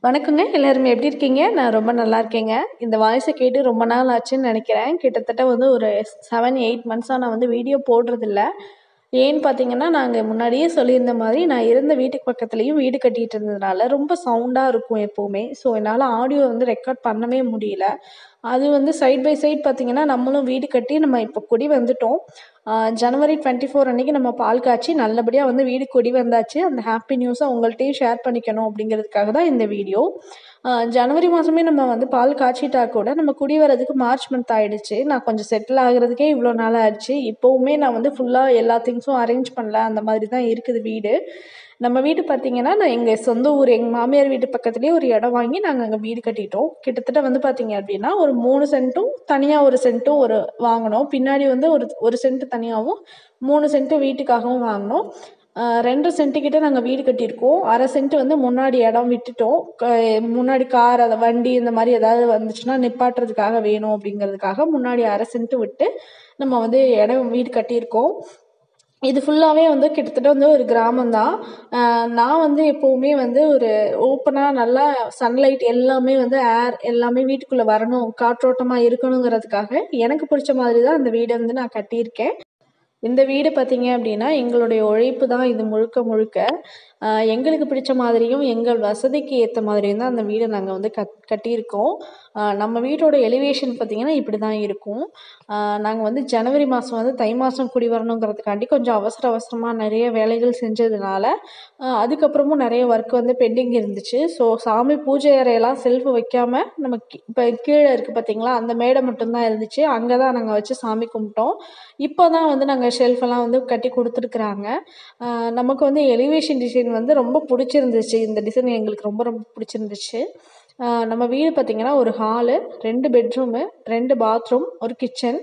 வணக்கங்க. எல்லாருமே எப்படி இருக்கீங்க? நான் ரொம்ப நல்லா இருக்கேங்க. இந்த வாய்ஸ கேட்டு ரொம்ப நாள் ஆச்சுன்னு நெனைக்கிறேன். கிட்டத்தட்ட வந்து ஒரு 7, 8 மந்த்ஸா நான் வந்து வீடியோ போடுறதில்ல. ஏன்னு பார்த்தீங்கன்னா, நாங்க முன்னாடியே சொல்லியிருந்த மாதிரி, நான் இருந்த வீட்டுக்கு பக்கத்துலயும் வீடு கட்டிட்டு இருந்ததுனால, ரொம்ப சவுண்டா இருக்கும் எப்பவுமே. ஸோ, என்னால ஆடியோ வந்து ரெக்கார்ட் பண்ணவே முடியல. அது வந்து சைட் பை சைட் பார்த்தீங்கன்னா, நம்மளும் வீடு கட்டி நம்ம இப்போ குடி வந்துட்டோம். ஜனவரி 24 அன்னைக்கு நம்ம பால் காய்ச்சி நல்லபடியா வந்து வீடு குடி வந்தாச்சு. அந்த ஹாப்பி நியூஸ உங்கள்ட்டயும் ஷேர் பண்ணிக்கணும் அப்படிங்கிறதுக்காக தான் இந்த வீடியோ. ஜனவரி மாசமே நம்ம வந்து பால் காய்ச்சிட்டா கூட, நம்ம குடி வரதுக்கு மார்ச் மந்த் ஆயிடுச்சு. நான் கொஞ்சம் செட்டில் ஆகுறதுக்கே இவ்வளோ நாள் ஆயிடுச்சு. இப்பவுமே நான் வந்து ஃபுல்லா எல்லா திங்ஸும் அரேஞ்ச் பண்ணல. அந்த மாதிரி தான் இருக்குது வீடு. நம்ம வீடு பார்த்தீங்கன்னா, நான் எங்க சொந்த ஊர் எங்க மாமியார் வீட்டு பக்கத்துலயே ஒரு இடம் வாங்கி நாங்க அங்க வீடு கட்டிட்டோம். கிட்டத்தட்ட வந்து பார்த்தீங்க அப்படின்னா, ஒரு 3 சென்ட்டும், தனியா 1 சென்ட்டும் வாங்குனோம். பின்னாடி வந்து ஒரு 1 சென்ட் தனியாவும், 3 சென்ட் வீட்டுக்காகவும் வாங்குனோம். 2 சென்ட் கிட்ட நாங்க வீடு கட்டியிருக்கோம். 1/2 சென்ட் வந்து முன்னாடி இடம் விட்டுட்டோம். முன்னாடி கார், வண்டி இந்த மாரி ஏதாவது வந்துச்சுன்னா நிப்பாட்டுறதுக்காக வேணும் அப்படிங்கிறதுக்காக முன்னாடி 1/2 சென்ட் விட்டு, நம்ம வந்து இடம் வீடு கட்டியிருக்கோம். இது ஃபுல்லாவே வந்து கிட்டத்தட்ட வந்து ஒரு கிராமம் தான். நான் வந்து எப்பவுமே வந்து ஒரு ஓப்பனா நல்லா சன்லைட் எல்லாமே வந்து எல்லாமே வீட்டுக்குள்ள வரணும், காற்றோட்டமா இருக்கணுங்கிறதுக்காக, எனக்கு பிடிச்ச மாதிரி தான் இந்த வீட வந்து நான் கட்டியிருக்கேன். இந்த வீடு பார்த்தீங்க அப்படின்னா, எங்களுடைய உழைப்பு தான் இது முழுக்க முழுக்க. எங்களுக்கு பிடிச்ச மாதிரியும், எங்கள் வசதிக்கு ஏத்த மாதிரியும் தான் அந்த வீட நாங்க வந்து கட்டியிருக்கோம். நம்ம வீட்டோட எலிவேஷன் பார்த்தீங்கன்னா, இப்படி தான் இருக்கும். நாங்க வந்து ஜனவரி மாதம் வந்து தை மாதம் குடி வரணுங்கிறதுக்காண்டி கொஞ்சம் அவசர அவசரமா நெறைய வேலைகள் செஞ்சதுனால, அதுக்கப்புறமும் நெறைய ஒர்க் வந்து பெண்டிங் இருந்துச்சு. ஸோ, சாமி பூஜை அறையெல்லாம் செல்ஃப் வைக்காம, நம்ம இப்ப கீழ இருக்கு பார்த்தீங்களா, அந்த மேடை மட்டும் தான் இருந்துச்சு. அங்க தான் நாங்க வச்சு சாமி கும்பிட்டோம். இப்போ தான் வந்து நாங்க ஷெல்ஃபெல்லாம் வந்து கட்டி குடுத்துருக்குறாங்க. நமக்கு வந்து எலிவேஷன் டிசைன் வந்து ரொம்ப புடிச்சிருந்துச்சு. இந்த டிசைன் எங்களுக்கு ரொம்ப ரொம்ப புடிச்சிருந்துச்சு. நம்ம வீடு பார்த்தீங்கன்னா, ஒரு ஹாலு, 2 பெட்ரூமு, 2 பாத்ரூம், ஒரு கிச்சன்.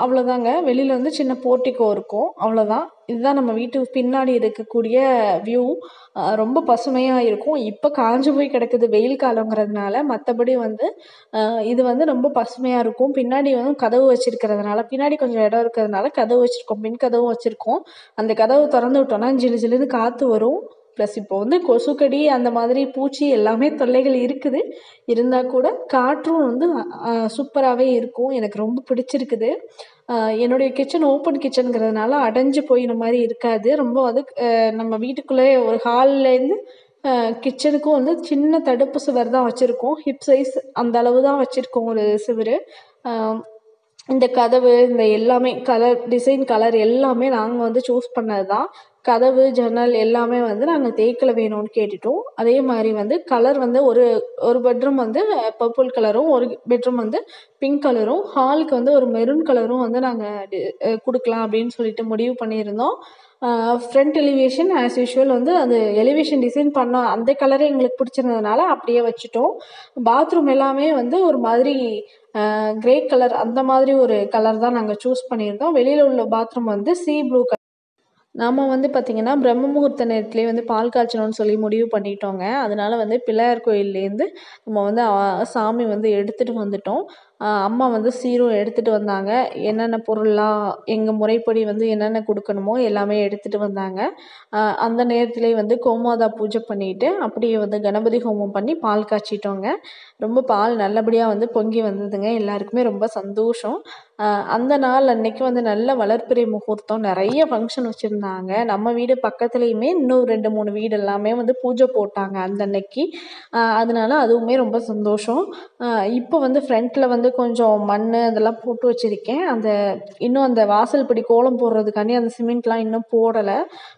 அவ்வளோதாங்க. வெளியில வந்து சின்ன போர்டிகோ இருக்கும். அவ்வளோதான். இதுதான் நம்ம வீட்டுக்கு பின்னாடி இருக்கக்கூடிய வியூ. ரொம்ப பசுமையா இருக்கும். இப்ப காஞ்சு போய் கிடக்குது வெயில் காலங்கிறதுனால. மத்தபடி வந்து இது வந்து ரொம்ப பசுமையா இருக்கும். பின்னாடி வந்து கதவு வச்சிருக்கிறதுனால பின்னாடி கொஞ்சம் இடம் இருக்கிறதுனால கதவு வச்சிருக்கோம். மின் கதவும் வச்சிருக்கோம். அந்த கதவு தொறந்து விட்டோம்னா, ஜிலு ஜிலுன்னு காத்து வரும். ப்ளஸ் இப்போ வந்து கொசுக்கடி அந்த மாதிரி பூச்சி எல்லாமே தொல்லைகள் இருக்குது. இருந்தா கூட காற்றும் வந்து சூப்பராவே இருக்கும். எனக்கு ரொம்ப பிடிச்சிருக்குது. அ என்னுடைய கிச்சன் ஓப்பன் கிச்சன்ங்கிறதுனால அடைஞ்சு போயின மாரி இருக்காது. ரொம்ப வந்து நம்ம வீட்டுக்குள்ளேயே ஒரு ஹால்லேருந்து அ கிச்சனுக்கும் வந்து சின்ன தடுப்பு சுவர் தான் வச்சிருக்கோம். ஹிப் சைஸ் அந்த அளவு தான் வச்சிருக்கோம் ஒரு சுவரு. அ இந்த கதவு, இந்த எல்லாமே டிசைன் கலர் எல்லாமே நாங்க வந்து சூஸ் பண்ணது தான். கதவு, ஜன்னல் எல்லாமே வந்து நாங்க தேக்குல வேணும்னு கேட்டுட்டோம். அதே மாரி வந்து கலர் வந்து ஒரு ஒரு பெட்ரூம் வந்து பர்பிள் கலரும், ஒரு பெட்ரூம் வந்து பிங்க் கலரும், ஹாலுக்கு வந்து ஒரு மெரூன் கலரும் வந்து நாங்க குடுக்கலாம் அப்படின்னு சொல்லிட்டு முடிவு பண்ணியிருந்தோம். ஃப்ரண்ட் எலிவேஷன் ஆஸ் யூசுவல் வந்து அது எலிவேஷன் டிசைன் பண்ண அந்த கலரே எங்களுக்கு பிடிச்சிருந்ததுனால அப்படியே வச்சுட்டோம். பாத்ரூம் எல்லாமே வந்து ஒரு மாதிரி கிரே கலர் அந்த மாதிரி ஒரு கலர் தான் நாங்க சூஸ் பண்ணியிருந்தோம். வெளியில உள்ள பாத்ரூம் வந்து ப்ளூ நாம வந்து பார்த்தீங்கன்னா, பிரம்ம முகூர்த்த நேரத்திலேயே வந்து பால் காய்ச்சணும்னு சொல்லி முடிவு பண்ணிட்டோங்க. அதனால வந்து பிள்ளையார் கோயில்லேருந்து நம்ம வந்து சாமி வந்து எடுத்துட்டு வந்துட்டோம். அம்மா வந்து சீரும் எடுத்துட்டு வந்தாங்க. என்னென்ன பொருள்லாம் எங்க முறைப்படி வந்து என்னென்ன குடுக்கணுமோ எல்லாமே எடுத்துட்டு வந்தாங்க. அந்த நேரத்திலேயே வந்து கோமாதா பூஜை பண்ணிட்டு, அப்படியே வந்து கணபதி ஹோமம் பண்ணி பால் காய்ச்சிட்டோங்க. ரொம்ப பால் நல்லபடியா வந்து பொங்கி வந்ததுங்க. எல்லாருக்குமே ரொம்ப சந்தோஷம். அ அந்த நாள் அன்னைக்கு வந்து நல்ல வளர்பிறை முகூர்த்தம். நெறைய ஃபங்க்ஷன் வச்சிருந்தாங்க. நம்ம வீடு பக்கத்துலயுமே இன்னும் 2, 3 வீடு எல்லாமே வந்து பூஜை போட்டாங்க அந்த அன்னைக்கு. அதனால அதுவுமே ரொம்ப சந்தோஷம். அ இப்போ வந்து ஃப்ரண்ட்ல வந்து கொஞ்சம் மண்ணு அதெல்லாம் போட்டு வச்சிருக்கேன். இன்னும் அந்த வாசல் படி கோலம் போடுறதுக்காண்டி அந்த சிமெண்ட்லாம் இன்னும் போடல.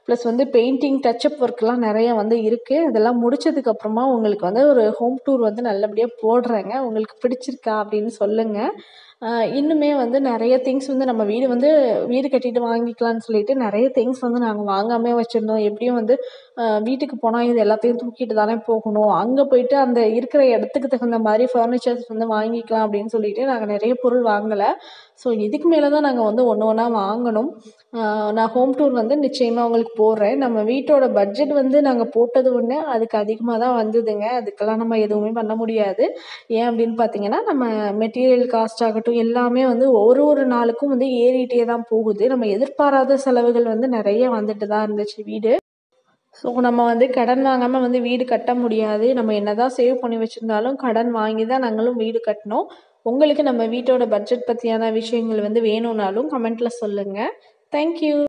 ப்ளஸ் வந்து பெயிண்டிங், டச்சப் ஒர்க்லாம் நெறைய வந்து இருக்கு. அதெல்லாம் முடிச்சதுக்கு அப்புறமா உங்களுக்கு வந்து ஒரு ஹோம் டூர் வந்து நல்லபடியா போடுறேங்க. உங்களுக்கு பிடிச்சிருக்கா அப்படின்னு சொல்லுங்க. இன்னுமே வந்து நெறைய திங்ஸ் வந்து நம்ம வீடு கட்டிட்டு வாங்கிக்கலான்னு சொல்லிட்டு நெறைய திங்ஸ் வந்து நாங்க வாங்காமயே வச்சிருந்தோம். எப்படியும் வந்து வீட்டுக்கு போனா இது எல்லாத்தையும் தூக்கிட்டு தானே போகணும். அங்க போயிட்டு அந்த இருக்கிற இடத்துக்கு தகுந்த மாரி ஃபர்னிச்சர்ஸ் வந்து வாங்கிக்கலாம் அப்படின்னு சொல்லிட்டு நாங்க நெறைய பொருள் வாங்கல. ஸோ இதுக்கு மேல தான் நாங்க வந்து ஒண்ணு ஒண்ணா வாங்கணும். நான் ஹோம் டூர் வந்து நிச்சயமா உங்களுக்கு போடுறேன். நம்ம வீட்டோட பட்ஜெட் வந்து நாங்க போட்டது ஒண்ணு, அதுக்கு அதிகமா தான் வந்ததுங்க. அதுக்கெல்லாம் நம்ம எதுவுமே பண்ண முடியாது. ஏன் அப்படின்னு பார்த்தீங்கன்னா, நம்ம மெட்டீரியல் காஸ்ட் ஆகட்டும், எல்லாமே வந்து ஒரு ஒரு நாளுக்கும் வந்து ஏறிட்டே தான் போகுது. நம்ம எதிர்பாராத செலவுகள் வந்து நெறைய வந்துட்டு தான் இருந்துச்சு வீடு. ஸோ நம்ம வந்து கடன் வாங்காமல் வந்து வீடு கட்ட முடியாது. நம்ம என்னதான் சேவ் பண்ணி வச்சுருந்தாலும் கடன் வாங்கி தான் நாங்களும் வீடு கட்டினோம். உங்களுக்கு நம்ம வீட்டோட பட்ஜெட் பற்றியான விஷயங்கள் வந்து வேணும்னாலும் கமெண்ட்டில் சொல்லுங்கள். தேங்க்யூ.